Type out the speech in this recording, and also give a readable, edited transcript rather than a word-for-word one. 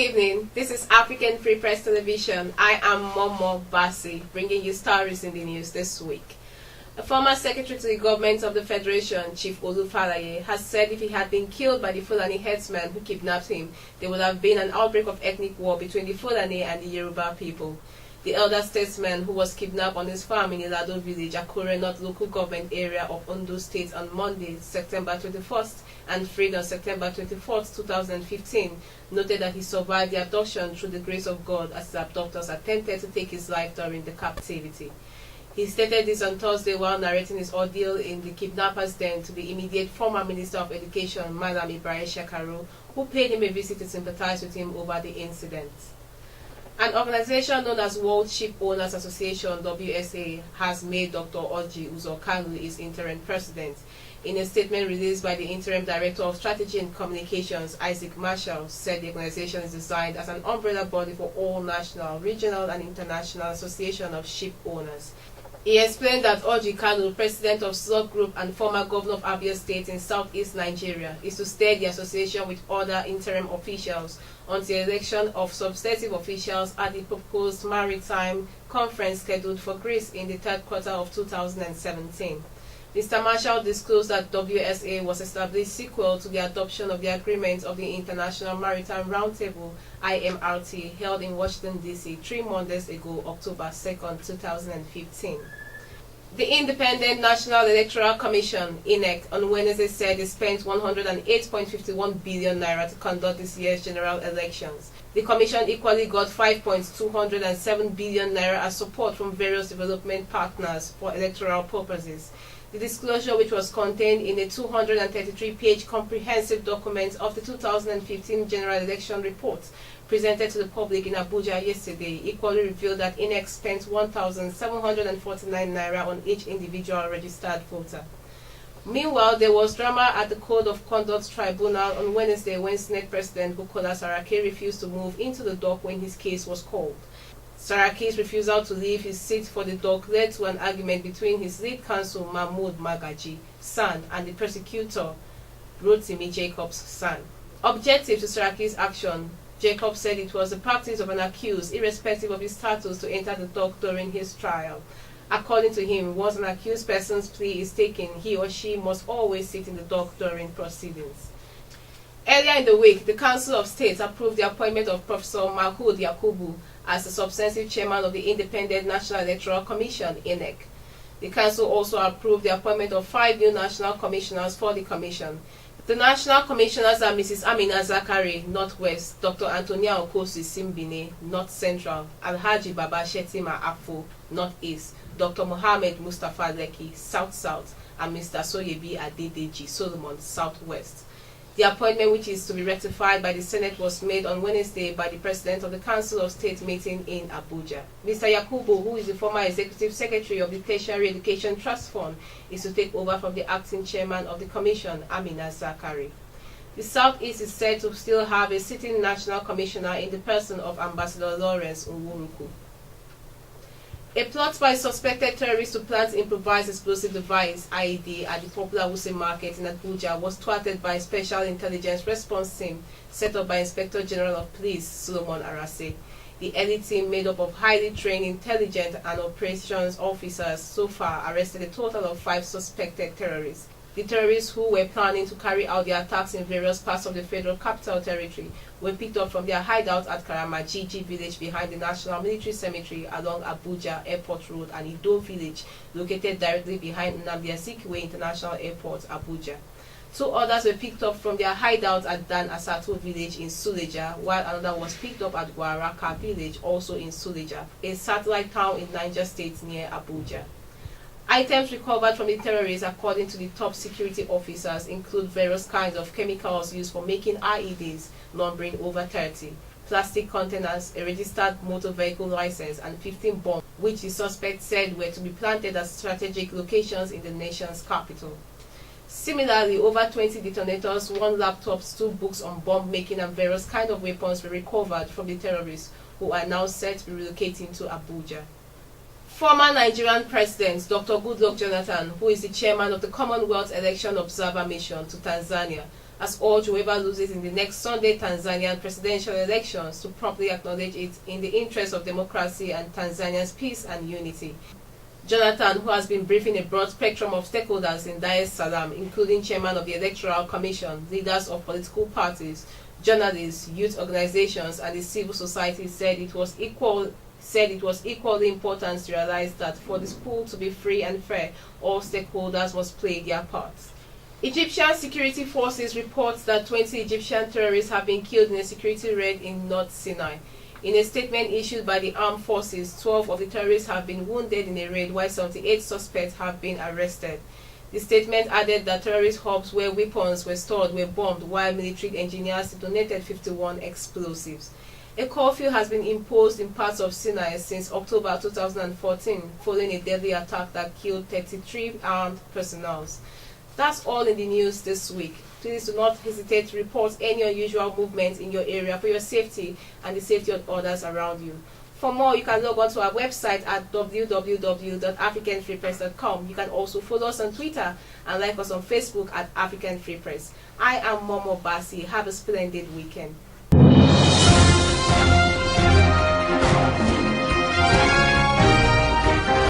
evening. This is African Free Press Television. I am Momo Basi, bringing you stories in the news this week. A former secretary to the government of the Federation, Chief Olufalaye, has said if he had been killed by the Fulani headsman who kidnapped him, there would have been an outbreak of ethnic war between the Fulani and the Yoruba people. The elder statesman, who was kidnapped on his farm in Ilado village, Akure North local government area of Ondo State on Monday, September 21st, and freed on September 24th, 2015, noted that he survived the abduction through the grace of God as his abductors attempted to take his life during the captivity. He stated this on Thursday while narrating his ordeal in the kidnappers' den to the immediate former Minister of Education, Madam Ibrahim Shekaru, who paid him a visit to sympathize with him over the incident. An organization known as World Ship Owners Association (WSA) has made Dr. Orji Uzor-Kanu its interim president. In a statement released by the interim director of strategy and communications, Isaac Marshall, said the organization is designed as an umbrella body for all national, regional, and international association of ship owners. He explained that Orji Kanu, president of Slot Group and former governor of Abia State in southeast Nigeria, is to steer the association with other interim officials until the election of substantive officials at the proposed maritime conference scheduled for Greece in the third quarter of 2017. Mr. Marshall disclosed that WSA was established sequel to the adoption of the agreement of the International Maritime Roundtable (IMRT) held in Washington, D.C. 3 Mondays ago, October 2nd, 2015. The Independent National Electoral Commission (INEC) on Wednesday said it spent 108.51 billion naira to conduct this year's general elections. The commission equally got 5.207 billion naira as support from various development partners for electoral purposes. The disclosure, which was contained in a 233-page comprehensive document of the 2015 general election report presented to the public in Abuja yesterday, equally revealed that INEC spent 1,749 naira on each individual registered voter. Meanwhile, there was drama at the Code of Conduct Tribunal on Wednesday when Senate President Bukola Saraki refused to move into the dock when his case was called. Saraki's refusal to leave his seat for the dock led to an argument between his lead counsel Mahmoud Magaji, son, and the prosecutor Rotimi Jacobs, son. Objective to Saraki's action, Jacobs said it was the practice of an accused, irrespective of his status, to enter the dock during his trial. According to him, once an accused person's plea is taken, he or she must always sit in the dock during proceedings. Earlier in the week, the Council of State approved the appointment of Professor Mahood Yakubu as the substantive chairman of the Independent National Electoral Commission (INEC). The Council also approved the appointment of 5 new national commissioners for the commission. The national commissioners are Mrs. Amina Zakari, Northwest; Dr. Antonia Okosi Simbine, North Central; Alhaji Baba Shetima Afo, Northeast; Dr. Mohammed Mustafa Leki, South South; and Mr. Soyebi Adedeji Solomon, Southwest. The appointment, which is to be ratified by the Senate, was made on Wednesday by the President of the Council of State meeting in Abuja. Mr. Yakubu, who is the former Executive Secretary of the Tertiary Education Trust Fund, is to take over from the acting chairman of the Commission, Amina Zakari. The Southeast is said to still have a sitting national commissioner in the person of Ambassador Lawrence Nwuruku. A plot by suspected terrorists to plant improvised explosive device (IED) at the popular Wuse Market in Abuja was thwarted by a special intelligence response team set up by Inspector General of Police Solomon Arase. The elite team, made up of highly trained intelligence and operations officers, so far arrested a total of 5 suspected terrorists. The terrorists, who were planning to carry out their attacks in various parts of the Federal Capital Territory, were picked up from their hideout at Karamajiji village behind the National Military Cemetery along Abuja Airport Road and Ido village, located directly behind Nnamdi Azikiwe International Airport, Abuja. 2 others were picked up from their hideout at Dan Asato village in Suleja, while another was picked up at Guaraka village, also in Suleja, a satellite town in Niger State near Abuja. Items recovered from the terrorists, according to the top security officers, include various kinds of chemicals used for making IEDs, numbering over 30, plastic containers, a registered motor vehicle license, and 15 bombs, which the suspects said were to be planted at strategic locations in the nation's capital. Similarly, over 20 detonators, 1 laptop, 2 books on bomb making, and various kinds of weapons were recovered from the terrorists, who are now said to be relocating to Abuja. Former Nigerian President Dr. Goodluck Jonathan, who is the chairman of the Commonwealth Election Observer Mission to Tanzania, has urged whoever loses in the next Sunday Tanzanian presidential elections to promptly acknowledge it in the interest of democracy and Tanzania's peace and unity. Jonathan, who has been briefing a broad spectrum of stakeholders in Dar es Salaam, including chairman of the Electoral Commission, leaders of political parties, journalists, youth organizations, and the civil society, said it was equally important to realize that for this poll to be free and fair, all stakeholders must play their parts. Egyptian security forces report that 20 Egyptian terrorists have been killed in a security raid in North Sinai. In a statement issued by the armed forces, 12 of the terrorists have been wounded in a raid, while 78 suspects have been arrested. The statement added that terrorist hubs where weapons were stored were bombed, while military engineers detonated 51 explosives. A curfew has been imposed in parts of Sinai since October 2014, following a deadly attack that killed 33 armed personnel. That's all in the news this week. Please do not hesitate to report any unusual movements in your area for your safety and the safety of others around you. For more, you can log on to our website at www.africanfreepress.com. You can also follow us on Twitter and like us on Facebook at African Free Press. I am Momo Basi. Have a splendid weekend.